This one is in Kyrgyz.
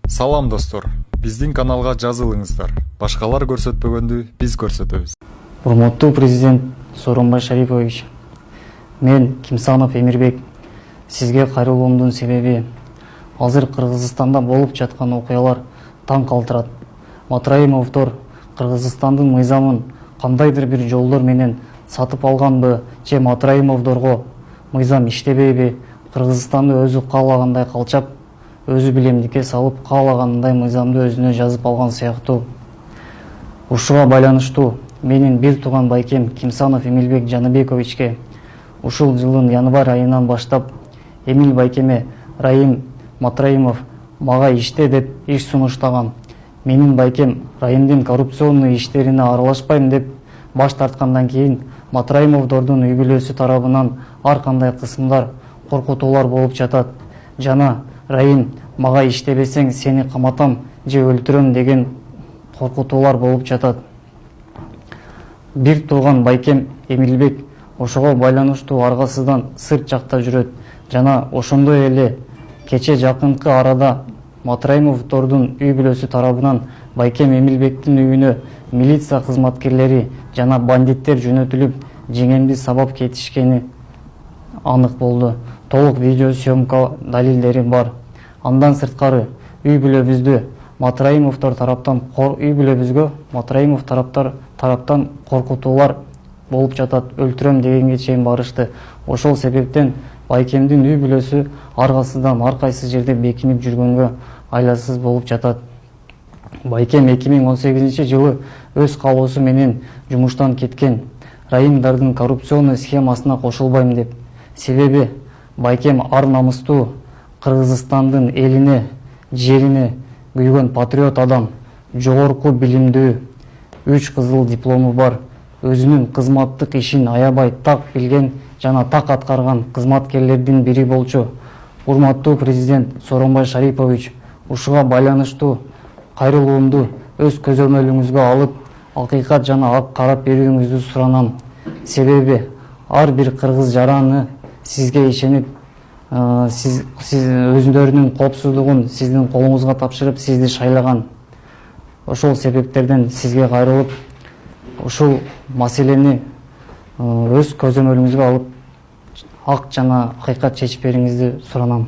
Салам достор, биздин каналга жазылыңыздар. Башкалар көрсөтпөгөндү биз көрсөтөбүз. Урматтуу президент Сооронбай Шарипович, мен Кимсанов Эмирбек. Сизге кайрылуумдун себеби азыр Кыргызстанда болуп жаткан окуялар таң калтырат. Матраимовдор Кыргызстандын мыйзамын кандайдыр бир жолдор менен сатып алганбы, же Матраимовдорго мыйзам иштебейби, Кыргызстанды өзү каалагандай калчап, өзү билемдикке салып каалагандай мыйзамды өзүнө жазып алган сыяктуу. Ушуга байланыштуу менин бир тууган байкем Кимсанов Эмилбек Жаныбековичке ушул жылдын январь айынан баштап Эмил байкеме Раим Матраимов мага иште деп иш сунуштаган. Менин байкем Раимдин коррупционный иштерине аралашпайм деп баш тарткандан кийин Матраимовдордун үй бүлөсү тарабынан ар кандай кысымдар, коркутуулар болуп жатат. Жана Раим мага иштебесең сени каматам же өлтүрөм деген коркутуулар болуп жатат. Бир тууган байкем Эмилбек ошого байланыштуу аргасыздан сырт жакта жүрөт. Жана ошондой эле кече жакынкы арада Матраимовдордун үй бүлөсү тарабынан байкем Эмилбектин үйүнө милиция кызматкерлери жана бандиттер жөнөтүлүп, жеңемди сабап кетишкени анык болду. Толук видео съемка далилдери бар. Андан сырткары үй бүлөбүздө Матраимовдор тараптан Матраимов тараптан коркутуулар болуп жатат, өлтүрөм дегенге чейин барышты. Ошол себептен байкемдин үй бүлөсү аргасыздан ар кайсы жерде бекинип жүргөнгө айласыз болуп жатат. Байкем 2018 жылы өз каалоосу менен жумуштан кеткен. Раимдардын коррупционный схемасына кошулбайм деп. Себеби байкем ар намыстуу Кыргызстандын элине, жерине күйгөн патриот адам, жогорку билимдүү, 3 кызыл диплому бар, өзүнүн кызматтык ишин аябай так билген жана так аткарган кызматкерлердин бири болчу. Урматтуу президент Сооронбай Шарипович, ушуга байланыштуу кайрылуумду өз көзөмөлүңүзгө алып, акыйкат жана ак карап берүүңүздү суранам. Себеби ар бир кыргыз жараны сизге ишенип, сиз өзүндөрүнүн коопсуздугун сиздин колуңузга тапшырып, сизди шайлаган. Ошол себептерден сизге кайрылып, ушул маселени өз көзөмөлүңүзгө алып, ак жана акыйкат чечип берүүңүздү суранам.